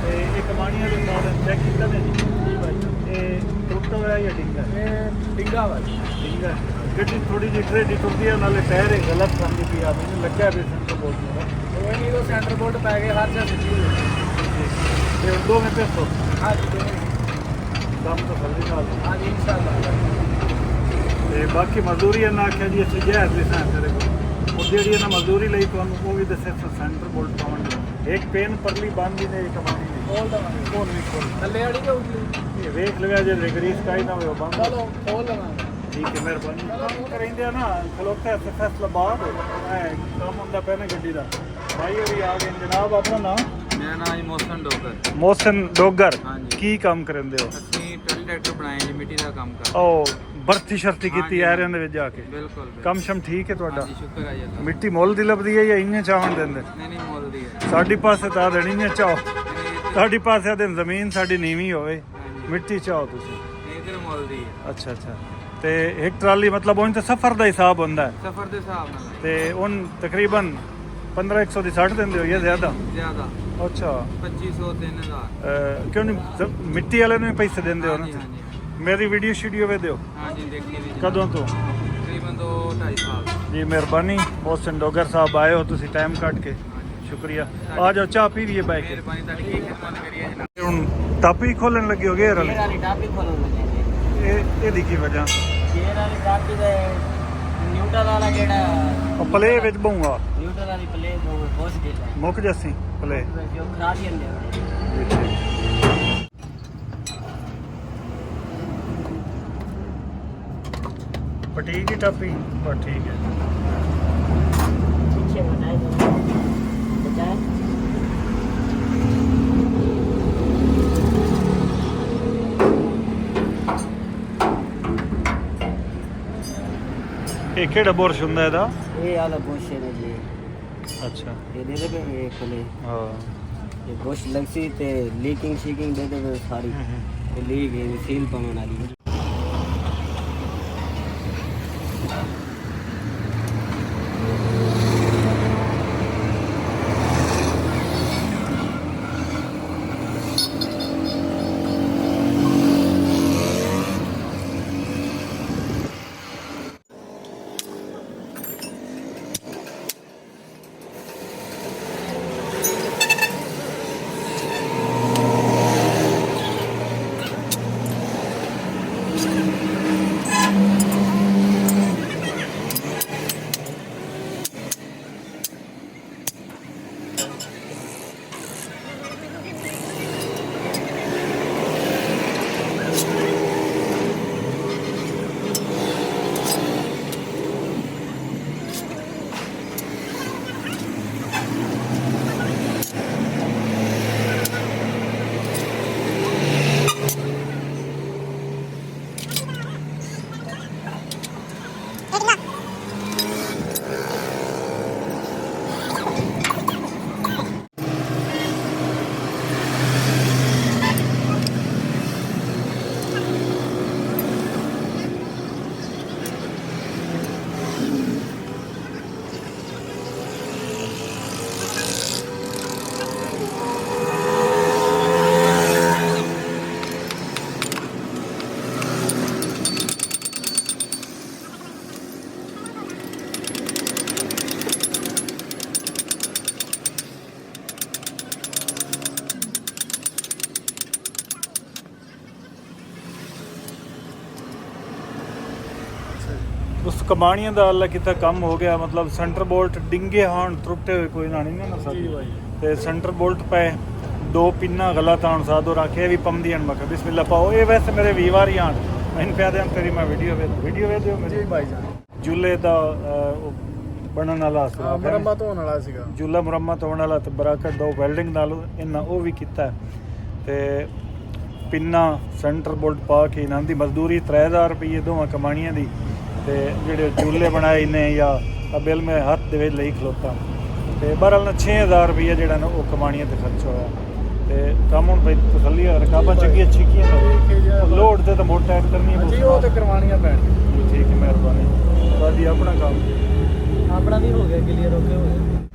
ਤੇ ਇਹ ਕਮਾਣੀਆਂ ਦੇ ਨਾਲ ਚੈੱਕ ਕੀਤਾ ਨੇ ਜੀ ਭਾਈ ਇਹ ਟੁੱਟਾ ਹੋਇਆ ਜਾਂ ਡਿੰਗਾ ਇਹ ਡਿੰਗਾ ਵਾ ਡਿੰਗਾ ਗੱਡੀ ਥੋੜੀ ਜਿਹੀ ਟਰੇਡੀ ਟੁੱਟਦੀ ਹੈ ਨਾਲੇ ਟਾਇਰ ਹੀ ਗਲਤ ਸੰਦੀ ਪਈ ਆ ਮੈਨੂੰ ਲੱਗਿਆ ਵੀ ਸੈਂਟਰ ਬੋਲਟ ਮੇਰਾ ਉਹ ਨਹੀਂ ਉਹ ਸੈਂਟਰ ਬੋਰਡ ਪੈ ਗਏ ਹਰ ਜਗ੍ਹਾ ਸਿੱਧੀ ਤੇ ਦੋ में पैसों ਹਾਂ ਜੀ ਕੰਮ ਤਾਂ ਜਲਦੀ ਨਾਲ ਹਾਂ ਜੀ ਇਨਸ਼ਾਅੱਲਾ ਤੇ ਬਾਕੀ ਮਜ਼ਦੂਰੀ ਇਹਨਾਂ ਆਖਿਆ ਜੀ ਅਸੀਂ ਜਹਿਜ਼ ਦੇ ਸਾਂ ਤੇਰੇ ਕੋਲ ਉਹ ਜਿਹੜੀ ਇਹਨਾਂ ਮਜ਼ਦੂਰੀ ਲਈ ਤੁਹਾਨੂੰ ਉਹ ਵੀ ਦੱਸਿਆ ਸੈਂਟਰ ਬੋਲਟ ਪਾਉਣ ਇੱਕ ਪੇਨ ਪਰਲੀ ਬੰਦ ਨੇ ਕਮਾਣੀ ਦੀ ਖੋਲ ਦਵਾਂਗੇ ਕੋਲ ਨਹੀਂ ਖੋਲ ਥੱਲੇ ਵਾਲੀ ਕਿ ਉੱਪਰ ਇਹ ਵੇਖ ਲਗਾ ਜੇ ਰਿਗਰੀਸ ਕਾਈ ਨਾ ਹੋਵੇ ਉਹ ਬੰਦ ਚਲੋ ਖੋਲ ਲਵਾਂਗੇ ਠੀਕ ਹੈ ਮਿਹਰਬਾਨੀ ਕੰਮ ਕਰਿੰਦੇ ਆ ਨਾ ਖਲੋਤਾ ਤੇ ਫੈਸਲਾ ਬਾਅਦ ਕੰਮ ਹੁੰਦਾ ਪਿਆ ਨਾ ਗੱਡੀ ਦਾ ਭਾਈ ਹੋਰੀ ਆ ਗਏ ਜਨਾਬ ਆਪਣਾ ਨਾਮ ਮੇਰਾ ਨਾਮ ਹੈ ਮੋਹਸਨ ਡੋਗਰ ਮੋਹਸਨ ਡੋਗਰ ਹਾਂਜੀ। ਕੀ ਕੰਮ ਕਰਿੰਦੇ ਹੋ ਅਸੀਂ ਟਰੈਕਟਰ ਬਣਾਏ ਜੀ ਮਿੱਟੀ ਦਾ ਕੰਮ ਕਰਦੇ ਉਹ ਭਰਤੀ ਸ਼ਰਤੀ ਕੀਤੀ ਹਾਂਜੀ। ਐਰਿਆਂ ਦੇ ਵਿੱਚ ਜਾ ਕੇ ਬਿਲਕੁਲ ਕੰਮ ਸ਼ਮ ਠੀਕ ਹੈ ਤੁਹਾਡਾ ਹਾਂਜੀ ਸ਼ੁਕਰ ਹੈ ਜੀ ਅੱਲਾ ਮਿੱਟੀ ਮੁੱਲ ਦੀ ਲੱਭਦੀ ਹੈ ਜਾਂ ਇੰਨੇ ਚਾਹਣ ਦਿੰਦੇ ਨਹੀਂ ਨਹੀਂ ਮੁੱਲ ਦੀ ਹੈ ਸਾਡੀ ਪਾਸੇ ਤਾਂ ਦੇਣੀ ਨਹੀਂ ਚਾਹੋ ਨਹੀਂ, ਸਾਡੀ ਪਾਸੇ ਦੇ ਜ਼ਮੀਨ ਸਾਡੀ ਨੀਵੀਂ ਹੋਵੇ ਹਾਂਜੀ। ਮਿੱਟੀ ਚਾਹੋ ਤੁਸੀਂ ਇਧਰ ਮੁੱਲ ਦੀ ਹੈ ਅੱਛਾ ਅੱਛਾ ਤੇ ਇੱਕ ਟਰਾਲੀ ਮਤਲਬ ਉਹਨਾਂ ਤੇ ਸਫ਼ਰ ਦਾ ਹਿਸਾਬ ਹੁੰਦਾ ਹੈ ਸਫਰ ਦੇ ਹਿਸਾਬ ਨਾਲ ਤੇ ਉਹਨ ਤਕਰੀਬਨ 1500 ਦੀ 60 ਦਿੰਦੇ ਹੋ ਜਾਂ ਜ਼ਿਆਦਾ ਜ਼ਿਆਦਾ ਅੱਛਾ 2500 3000 ਕਿਉਂ ਨਹੀਂ ਮਿੱਟੀ ਵਾਲੇ ਨੂੰ ਵੀ ਪੈਸੇ ਦਿੰਦੇ ਹੋ ਹਾਂਜੀ ਨਾ ਹਾਂਜੀ ਮੇਰੀ ਵੀਡੀਓ ਸ਼ੀਡੀਓ ਵੇ ਦਿਓ ਹਾਂਜੀ ਦੇਖੀ ਵੀ ਜੀ। ਕਦੋਂ ਤੋਂ ਤਕਰੀਬਨ 2-2.5 ਸਾਲ ਜੀ ਮਿਹਰਬਾਨੀ ਮੋਹਸਨ ਡੋਗਰ ਸਾਹਿਬ ਆਏ ਹੋ ਤੁਸੀਂ ਟਾਈਮ ਕੱਢ ਕੇ ਸ਼ੁਕਰੀਆ ਆ ਜਾਓ ਚਾਹ ਪੀ ਲਈਏ ਬਾਈਕ ਮਿਹਰਬਾਨੀ ਤੁਹਾਡੀ ਕੀ ਖਿਦਮਤ ਕਰੀਏ ਜਨਾਬ ਹੁਣ ਟਾਪੀ ਖੋਲਣ ਲੱਗੇ ਹੋ ਗਏ ਰਲ ਵਾਲੀ ਟਾਪੀ ਖੋਲਣ ਲੱਗੇ ਇਹ ਇਹਦੀ ਕੀ ਵਜ੍ਹਾ ਗੇਅਰ ਵਾਲੀ ਟਾਪੀ ਦੇ ਨਿਊਟਰਲ ਵਾਲਾ ਜਿਹੜਾ ਉਹ ਪਲੇ ਵਿੱਚ ਬਹੂਗਾ ਨਿਊਟਰਲ ਵਾਲੀ ਪਲੇ ਬਹੁਤ ਸਟੇਟ ਹੈ ਮੁੱਕ ਜਾਸੀ ਪਲੇ ਜੋ ਖਰਾਬ ਹੀ ਹੁੰਦੇ ਪਟੀਕ ਦੀ ਟਾਪੀ ਪਰ ਠੀਕ ਹੈ पीछे बनाए दो बजाय ਇਹ ਕਿਹੜਾ ਬੁਰਸ਼ ਹੁੰਦਾ ਇਹਦਾ ये वाला गोश्त है ना जी ਅੱਛਾ ये दे दे ये खोले ਹਾਂ ये गोश्त लगसी ते लीकिंग शीकिंग दे दे सारी ये लीक है सील पमन वाली ਕਮਾਣੀਆਂ ਦਾ ਅੱਲਾ ਕੀਤਾ ਕੰਮ ਹੋ ਗਿਆ ਮਤਲਬ ਸੈਂਟਰ ਬੋਲਟ ਡਿੰਗੇ ਹਨ ਟੁੱਟੇ ਹੋਏ ਕੋਈ ਨਾ ਨਹੀਂ ਨਾ ਸਾਡੀ ਤੇ ਸੈਂਟਰ ਬੋਲਟ ਪਏ ਦੋ ਪਿੰਨਾ ਗਲਤ ਆਣ ਸਾਦੋ ਰੱਖੇ ਵੀ ਪੰਦੀ ਹਨ ਮੱਕਾ ਬਿਸਮਿਲ੍ਲਾ ਪਾਓ ਇਹ ਵੈਸੇ ਮੇਰੇ ਵੀਵਾਰ ਹੀ ਆਣ ਮੈਂ ਪਿਆਦੇ ਤੇਰੀ ਮੈਂ ਵੀਡੀਓ ਵੇਖ ਦਿਓ ਮੇਰੀ ਭਾਈ ਜਾਨ ਜੁੱਲੇ ਦਾ ਬਣਨ ਵਾਲਾ ਸੀ ਮੁਰੰਮਤ ਹੋਣ ਵਾਲਾ ਸੀਗਾ ਜੁੱਲਾ ਮੁਰੰਮਤ ਹੋਣ ਵਾਲਾ ਤੇ ਬਰਾਕਟ ਦੋ ਵੈਲਡਿੰਗ ਨਾਲ ਇਹਨਾਂ ਉਹ ਵੀ ਕੀਤਾ ਤੇ ਪਿੰਨਾ ਸੈਂਟਰ ਬੋਲਟ ਪਾ ਕੇ ਇਹਨਾਂ ਦੀ ਮਜ਼ਦੂਰੀ 3000 ਰੁਪਏ ਦੋਵਾਂ ਕਮਾਣੀਆਂ ਦੀ ਤੇ ਜਿਹੜੇ ਜੁੱਲੇ ਬਣਾਏ ਨੇ ਜਾਂ ਬਿੱਲ ਮੈਂ ਹੱਥ ਦੇ ਵਿੱਚ ਲਈ ਖਲੋਤਾ ਤੇ ਬਹਰਹਾਲ ਨਾ 6000 ਰੁਪਏ ਜਿਹੜਾ ਨਾ ਉਹ ਕਮਾਣੀਆਂ ਤੇ ਖਰਚ ਹੋਇਆ ਤੇ ਕੰਮ ਹੁਣ ਬਈ ਤਸੱਲੀ ਰਕਾਬਾਂ ਚੰਗੀਆਂ ਛਿੱਕੀਆਂ ਲੋਡ ਤੇ ਤਾਂ ਮੋਟਾ ਐਡ ਕਰਨੀ ਹੈ ਜੀ ਉਹ ਤੇ ਕਰਵਾਉਣੀਆਂ ਪੈਣਗੀਆਂ ਠੀਕ ਹੈ ਮਿਹਰਬਾਨੀ ਬਾਦੀ ਆਪਣਾ ਕੰਮ ਆਪਣਾ ਵੀ ਹੋ ਗਿਆ ਕਲੀਅਰ ਹੋ ਗਿਆ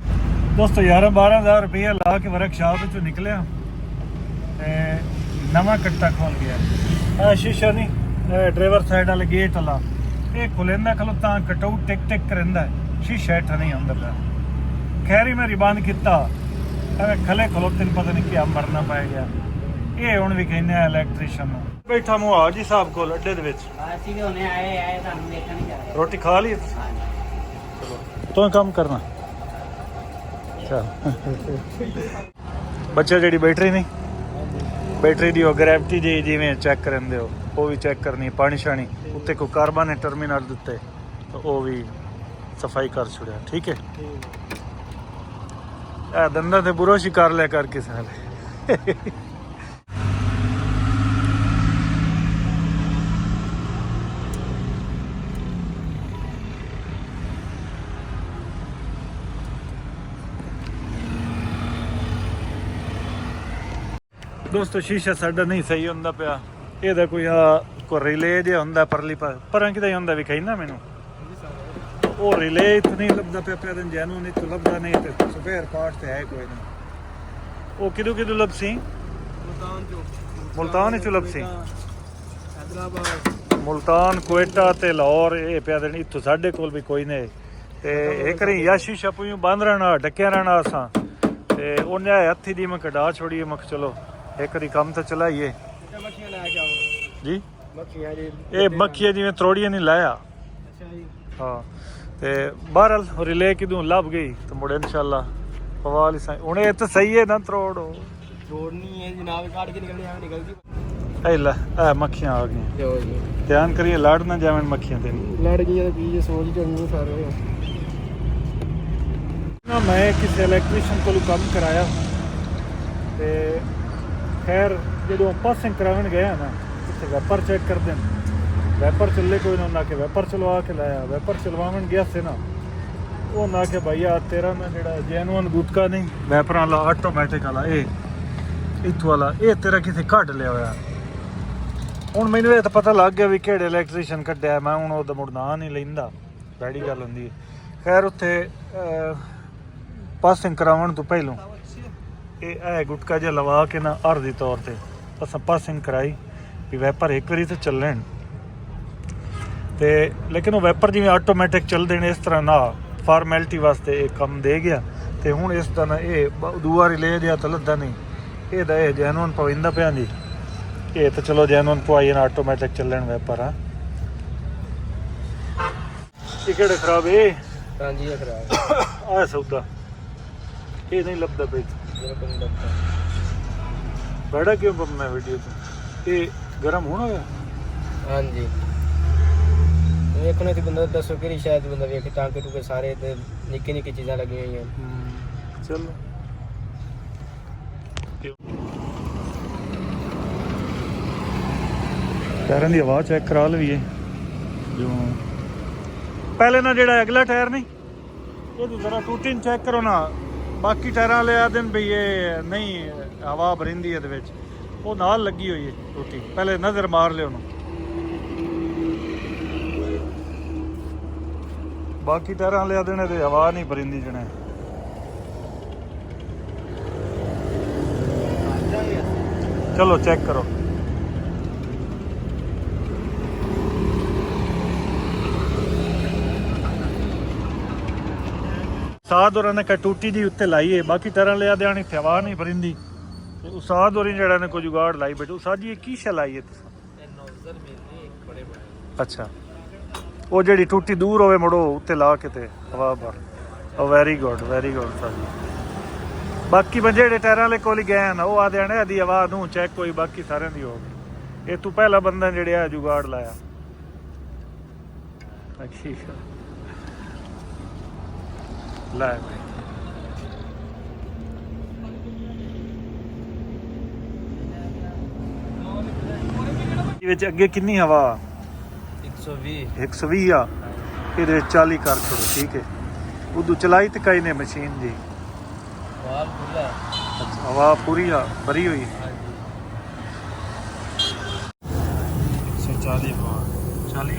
ਦੋਸਤੋ 11-12000 ਰੁਪਏ ਲਾ ਕੇ ਵਰਕਸ਼ਾਪ ਵਿੱਚੋਂ ਨਿਕਲਿਆ ਤੇ ਨਵਾਂ ਕੱਟਾ ਖੋਲ ਗਿਆ ਇਹ ਸ਼ੀਸ਼ਾ ਨਹੀਂ ਡਰਾਈਵਰ ਸਾਈਡ ਵਾਲੇ ਗੇਟ ਵਾਲਾ ਇਹ ਖੁੱਲ੍ਹਦਾ ਖਲੋਤਾ ਕਟਾਊ ਟਿਕ ਟਿਕ ਕਰਦਾ ਸ਼ੀਸ਼ਾ ਹੇਠਾਂ ਨਹੀਂ ਆਉਂਦਾ ਪਿਆ ਖੈਰੀ ਮੈਂ ਰਿਬੰਦ ਕੀਤਾ ਐਵੇਂ ਖਲੇ ਖਲੋਤੇ ਨੂੰ ਪਤਾ ਨਹੀਂ ਕੀ ਮਰਨਾ ਪੈ ਗਿਆ ਇਹ ਹੁਣ ਵੀ ਕਹਿੰਦੇ ਆ ਇਲੈਕਟ੍ਰੀਸ਼ੀਅਨ ਨੂੰ ਬੈਠਾ ਮੁਹਾਜੀ ਸਾਹਿਬ ਕੋਲ ਅੱਡੇ ਦੇ ਵਿੱਚ ਅਸੀਂ ਵੀ ਹੁਣੇ ਆਏ ਤੁਹਾਨੂੰ ਦੇਖਣ ਨਹੀਂ ਜਾ ਰਹੇ ਰੋਟੀ ਖਾ ਲਈ ਚਲੋ ਤੂੰ ਕੰਮ ਕਰਨਾ ਚਲ ਬੱਚਾ ਜਿਹੜੀ ਬੈਟਰੀ ਨਹੀਂ ਬੈਟਰੀ ਦੀ ਉਹ ਗ੍ਰੈਵਿਟੀ ਜੀ ਜਿਵੇਂ ਚੈੱਕ ਕਰਦੇ ਹੋ ਉਹ ਵੀ ਚੈੱਕ ਕਰਨੀ ਪਾਣੀ ਸ਼ਾਣੀ ਉੱਤੇ ਕੋਈ ਕਾਰਬਨ ਹੈ ਟਰਮੀਨਲ ਦੇ ਉੱਤੇ ਤਾਂ ਉਹ ਵੀ ਸਫਾਈ ਕਰ ਛੁੜਿਆ ਠੀਕ ਹੈ ਇਹ ਦੰਦਾਂ ਤੇ ਬੁਰਸ਼ ਹੀ ਕਰ ਲਿਆ ਕਰ ਕਿਸੇ ਨਾਲ ਦੋਸਤੋ ਸ਼ੀਸ਼ਾ ਸਾਡਾ ਨਹੀਂ ਸਹੀ ਹੁੰਦਾ ਪਿਆ ਇਹਦਾ ਕੋਈ ਰਿਲੇ ਜਿਹਾ ਹੁੰਦਾ ਪਰਲੀ ਪਰਾਂ ਕਿਤੇ ਹੁੰਦਾ ਵੀ ਕਹਿੰਦਾ ਮੈਨੂੰ ਉਹ ਰਿਲੇ ਇੱਥੇ ਨਹੀਂ ਲੱਭਦਾ ਪਿਆ ਦਿਨ ਜੈਨੂੰ ਨਹੀਂ ਤੋਂ ਲੱਭਦਾ ਨਹੀਂ ਤੇ ਸਪੇਅਰ ਪਾਰਟ ਤੇ ਹੈ ਕੋਈ ਨਹੀਂ ਉਹ ਕਿਦੋਂ ਲੱਭਸੀ ਮੁਲਤਾਨ ਚੋਂ ਲੱਭਸੀ ਮੁਲਤਾਨ ਕੋਇਟਾ ਤੇ ਲਾਹੌਰ ਇਹ ਪਿਆ ਦਿਨ ਇੱਥੋਂ ਸਾਡੇ ਕੋਲ ਵੀ ਕੋਈ ਨਹੀਂ ਤੇ ਇੱਕ ਰੀ ਯਾ ਸ਼ੀਸ਼ਾ ਪੂਈ ਬੰਦ ਰਹਿਣਾ ਢੱਕਿਆ ਰਹਿਣਾ ਅਸਾਂ ਤੇ ਉਹਨੇ ਹੱਥੀ ਦੀ ਮੈਂ ਕਢਾ ਛੋੜੀਏ ਮੈਂ ਚਲੋ ਇੱਕ ਰੀ ਕੰਮ ਤਾਂ ਚਲਾਈਏ ਮੱਖੀਆਂ ਲੈ ਕੇ ਆਓ ਜੀ ਮੱਖੀਆਂ ਜੀ ਇਹ ਮੱਖੀਆਂ ਜਿਵੇਂ ਤਰੋੜੀਆਂ ਨਹੀਂ ਲਾਇਆ ਅੱਛਾ ਜੀ ਹਾਂ ਤੇ ਬਹਰਹਾਲ ਰਿਲੇ ਕਿਦੋਂ ਲੱਭ ਗਈ ਤੇ ਮੁੜੇ ਇਨਸ਼ਾਅੱਲਾ ਪਵਾ ਲਈ ਹੁਣ ਇਹ ਤਾਂ ਸਹੀ ਹੈ ਨਾ ਤਰੋੜੋ ਜੋੜਨੀ ਹੈ ਜਨਾਬ ਕਾੜ ਕੇ ਨਿਕਲਣੀ ਆ ਨਿਕਲਦੀ ਇਹ ਲੈ ਇਹ ਮੱਖੀਆਂ ਆ ਗਈਆਂ ਜੋ ਜੀ ਧਿਆਨ ਕਰੀਏ ਲੜ ਨਾ ਜਾਵਣ ਮੱਖੀਆਂ ਤੇ ਲੜ ਗਈਆਂ ਤਾਂ ਕੀ ਸੋਚ ਜੰਨੂ ਸਾਰੇ ਨਾ ਮੈਂ ਕਿਸੇ ਇਲੈਕਟ੍ਰੀਸ਼ੀਅਨ ਕੋਲੋਂ ਕੰਮ ਕਰਾਇਆ ਤੇ ਖੈਰ ਜਦੋਂ ਪਾਸਿੰਗ ਕਰਾਉਣ ਗਿਆ ਨਾ ਉੱਥੇ ਵੈਪਰ ਚੈੱਕ ਕਰਦੇ ਨੇ ਵੈਪਰ ਚੱਲੇ ਕੋਈ ਨਾ ਉਹਨਾਂ ਕੇ ਵੈਪਰ ਚਲਵਾ ਕੇ ਲਾਇਆ ਵੈਪਰ ਚਲਵਾਉਣ ਗਿਆ ਸੀ ਨਾ ਉਹ ਨਾ ਕਿ ਭਈਆ ਤੇਰਾ ਨਾ ਜਿਹੜਾ ਜੈਨੂਅਨ ਗੁਟਕਾ ਨਹੀਂ ਵੈਪਰਾਂ ਵਾਲਾ ਆਟੋਮੈਟਿਕ ਵਾਲਾ ਇਹ ਇੱਥੋਂ ਵਾਲਾ ਇਹ ਤੇਰਾ ਕਿਤੇ ਕੱਢ ਲਿਆ ਹੋਇਆ ਹੁਣ ਮੈਨੂੰ ਇਹ ਤਾਂ ਪਤਾ ਲੱਗ ਗਿਆ ਵੀ ਕਿਹੜੇ ਇਲੈਕਟ੍ਰੀਸ਼ੀਅਨ ਕੱਢਿਆ ਮੈਂ ਹੁਣ ਉਹਦਾ ਮੁੜ ਨਾਂ ਨਹੀਂ ਲੈਂਦਾ ਬੜੀ ਗੱਲ ਹੁੰਦੀ ਹੈ ਖੈਰ ਉੱਥੇ ਪਾਸਿੰਗ ਕਰਾਉਣ ਤੋਂ ਪਹਿਲੋਂ ਇਹ ਗੁਟਕਾ ਜਿਹਾ ਲਵਾ ਕੇ ਨਾ ਅਰਜ਼ੀ ਤੌਰ ਤੇ ਅਸਾਂ ਪਾਸਿੰਗ ਕਰਾਈ ਵੀ ਵੈਪਰ ਇੱਕ ਵਾਰੀ ਤਾਂ ਚੱਲਣ ਤੇ ਲੇਕਿਨ ਉਹ ਵੈਪਰ ਜਿਵੇਂ ਆਟੋਮੈਟਿਕ ਚੱਲਦੇ ਨੇ ਇਸ ਤਰ੍ਹਾਂ ਨਾ ਫਾਰਮੈਲਿਟੀ ਵਾਸਤੇ ਇਹ ਕੰਮ ਦੇ ਗਿਆ ਤੇ ਹੁਣ ਇਸ ਤਰ੍ਹਾਂ ਇਹ ਦੂਆ ਰਿਲੇ ਜਿਹਾ ਤਾਂ ਲੱਦਾ ਨਹੀਂ ਇਹਦਾ ਇਹ ਜੈਨੂਅਨ ਪਵਿੰਦਾ ਪਿਆ ਜੀ ਇਹ ਤਾਂ ਚਲੋ ਜੈਨੂਅਨ ਪਵਾਈ ਨਾ ਆਟੋਮੈਟਿਕ ਚੱਲਣ ਵੈਪਰ ਆ ਇਹ ਕਿਹੜੇ ਖਰਾਬ ਇਹ ਹਾਂਜੀ ਇਹ ਖਰਾਬ ਆ ਸੌਦਾ ਇਹ ਨਹੀਂ ਲੱਭਦਾ ਪਈ ਬੜਾ ਕਿਉਂ ਬੰਨਾ ਵੀਡੀਓ ਤੇ ਇਹ ਗਰਮ ਹੋਣਾ ਹੋਇਆ ਹਾਂਜੀ ਵੇਖਣੇ ਤੇ ਬੰਦਾ ਦੱਸੋ ਕਿਹੜੀ ਸ਼ਾਇਦ ਬੰਦਾ ਵੇਖੇ ਟਾਂਕੇ ਟੂਕੇ ਸਾਰੇ ਤੇ ਨਿੱਕੀ ਨਿੱਕੀ ਚੀਜ਼ਾਂ ਲੱਗੀਆਂ ਹੋਈਆਂ ਚਲੋ ਟਾਇਰਾਂ ਦੀ ਆਵਾਜ਼ ਚੈੱਕ ਕਰਾ ਲਈਏ ਜੋ ਪਹਿਲੇ ਨਾ ਜਿਹੜਾ ਅਗਲਾ ਟਾਇਰ ਨਹੀਂ ਇਹਦੀ ਜ਼ਰਾ ਟੂਟਿੰਗ ਚੈੱਕ ਕਰੋ ਨਾ ਬਾਕੀ ਟਾਇਰਾਂ ਵਾਲੇ ਆ ਦਿਨ ਵੀ ਇਹ ਨਹੀਂ ਹਵਾ ਭਰਿੰਦੀ ਇਹਦੇ ਵਿੱਚ ਉਹ ਨਾਲ ਲੱਗੀ ਹੋਈ ਹੈ ਟੂਟੀ ਪਹਿਲੇ ਨਜ਼ਰ ਮਾਰ ਲਿਓ ਉਹਨੂੰ ਬਾਕੀ ਟਾਇਰਾਂ ਵਾਲੇ ਆ ਦਿਨ ਇਹਦੇ ਹਵਾ ਨਹੀਂ ਭਰਿੰਦੀ ਜਣੇ ਚਲੋ ਚੈੱਕ ਕਰੋ ਸਾਧ ਹੋਰਾਂ ਨੇ ਟੂਟੀ ਦੀ ਉੱਤੇ ਲਾਈ ਹੈ ਬਾਕੀ ਟਾਇਰਾਂ ਲਿਆ ਦੇਣੀ ਇੱਥੇ ਹਵਾ ਨਹੀਂ ਭਰਿੰਦੀ ਤੇ ਉਸਾਦ ਹੋਰੀ ਜਿਹੜਾ ਨੇ ਕੋਈ ਜੁਗਾੜ ਲਾਈ ਬੈਠੇ ਉਸਾਦ ਜੀ ਇਹ ਕੀ ਸ਼ੈ ਲਾਈ ਹੈ ਤੁਸੀਂ ਅੱਛਾ ਉਹ ਜਿਹੜੀ ਟੁੱਟੀ ਦੂਰ ਹੋਵੇ ਮੁੜੋ ਉੱਤੇ ਲਾ ਕੇ ਤੇ ਹਵਾ ਭਰ। ਉਹ ਵੈਰੀ ਗੁੱਡ ਸਾਜੀ। ਬਾਕੀ ਬੰਦੇ ਜਿਹੜੇ ਟਾਇਰਾਂ ਵਾਲੇ ਕੋਲ ਹੀ ਗਏ ਨਾ ਉਹ ਆਦੇ ਨੇ ਇਹਦੀ ਆਵਾਜ਼ ਨੂੰ ਚੈੱਕ ਕੋਈ ਬਾਕੀ ਸਾਰਿਆਂ ਦੀ ਹੋ ਗਈ। ਇਹ ਤੂੰ ਪਹਿਲਾ ਬੰਦਾ ਜਿਹੜਾ ਜੁਗਾੜ ਲਾਇਆ। ਠੀਕ ਹੈ ਲੈ ਵਿੱਚ ਅੱਗੇ ਕਿੰਨੀ ਹਵਾ 120 ਆ ਇਹਦੇ ਵਿੱਚ 40 ਕਰ ਛੋੜੋ ਠੀਕ ਹੈ। ਉਦੋਂ ਚਲਾਈ ਤੇ ਕਈ ਨੇ ਮਸ਼ੀਨ ਜੀ ਹਵਾ ਪੂਰੀ ਆ ਭਰੀ ਹੋਈ 140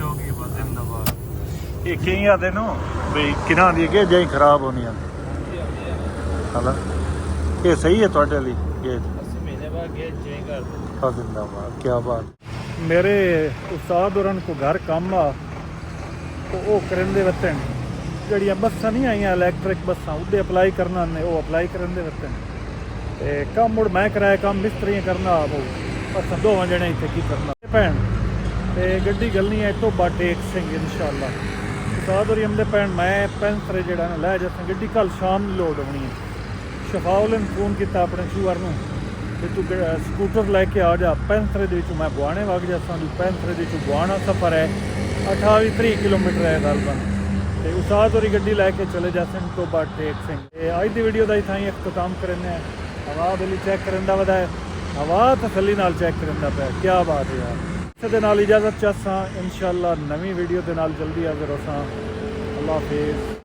ਹੋ ਗਈ ਬਸ ਦਿਨ ਦਾ ਬਾਅਦ। ਇਹ ਕਈ ਆਦੇ ਨੂੰ ਵੀ ਕਿਨਾਂ ਦੀ ਅੱਗੇ ਜਾਈ ਖਰਾਬ ਹੋਣੀਆਂ ਹਲਾ ਇਹ ਸਹੀ ਹੈ ਤੁਹਾਡੇ ਲਈ ਇਹ ਮਹੀਨੇ ਬਾਅਦ ਗੇਜ ਚੇਂਜ ਕਰ ਆ ਦਿੰਦਾ ਵਾ ਕੀ ਬਾਤ। ਮੇਰੇ ਉਸਤਾਦ ਹੋਰਾਂ ਕੋ ਘਰ ਕੰਮ ਆ ਉਹ ਕਰਨ ਦੇ ਵਤਨ ਜਿਹੜੀਆਂ ਬੱਸਾਂ ਨਹੀਂ ਆਈਆਂ ਇਲੈਕਟ੍ਰਿਕ ਬੱਸਾਂ ਉਹਦੇ ਅਪਲਾਈ ਕਰਨਾ ਨੇ ਉਹ ਅਪਲਾਈ ਕਰਨ ਦੇ ਵਤਨ ਤੇ ਕੰਮ ਮੁੜ ਮੈਂ ਕਰਾਇਆ ਕੰਮ ਮਿਸਤਰੀਆਂ ਕਰਨਾ ਉਹ ਅਸਾਂ ਦੋਵਾਂ ਜਣੇ ਇੱਥੇ ਕੀ ਕਰਨਾ ਭੈਣ ਤੇ ਗੱਡੀ ਗਲਣੀ ਹੈ ਟੋਬਾ ਟੇਕ ਸਿੰਘ ਇਨਸ਼ਾਅੱਲਾ ਉਸਤਾਦ ਹੋਰੀ ਹਮਦੇ ਭੈਣ ਮੈਂ ਪੈਂਸਰੇ ਜਿਹੜਾ ਨਾ ਲੈ ਜਾਸਾਂ ਗੱਡੀ ਕੱਲ ਸ਼ਾਮ ਨੂੰ ਲੋਡ ਹੋਣੀ ਹੈ। ਸ਼ਫਾਉਲ ਨੂੰ ਫੋਨ ਕੀਤਾ ਆਪਣੇ ਸ਼ੂਅਰ ਨੂੰ ਕਿ ਤੂੰ ਸਕੂਟਰ ਲੈ ਕੇ ਆ ਜਾ ਪੈਂਸਰੇ ਦੇ ਵਿੱਚੋਂ ਮੈਂ ਬੁਆਣੇ ਵਗ ਜਾਸਾਂ ਦੀ ਪੈਂਸਰੇ ਦੇ ਵਿੱਚੋਂ ਬੁਆਣਾ ਸਫ਼ਰ ਹੈ 28-30 ਕਿਲੋਮੀਟਰ ਹੈ ਗਲਬਨ ਤੇ ਉਸਤਾਦ ਹੋਰੀ ਗੱਡੀ ਲੈ ਕੇ ਚਲੇ ਜਾਸਨ ਟੋਬਾ ਟੇਕ ਸਿੰਘ। ਤੇ ਅੱਜ ਦੀ ਵੀਡੀਓ ਦਾ ਹੀ ਥਾਂ ਇਖਤਤਾਮ ਕਰਨੇ ਆ। ਹਵਾ ਬਿਲੀ ਚੈੱਕ ਕਰਨ ਦਾ ਵਦਾ ਹਵਾ ਤਸੱਲੀ ਨਾਲ ਚੈੱਕ ਕਰਨ ਦਾ ਪਿਆ ਕੀ ਬਾਤ ਹੈ ਯਾਰ। ਇਸ ਦੇ ਨਾਲ ਇਜਾਜ਼ਤ ਚਾਹਾਂ ਇਨਸ਼ਾਅੱਲਾ ਨਵੀਂ ਵੀਡੀਓ ਦੇ ਨਾਲ ਜਲਦੀ ਹਾਜ਼ਰ ਹੋਸਾਂ। ਅੱਲਾਹ ਹਾਫਿਜ਼।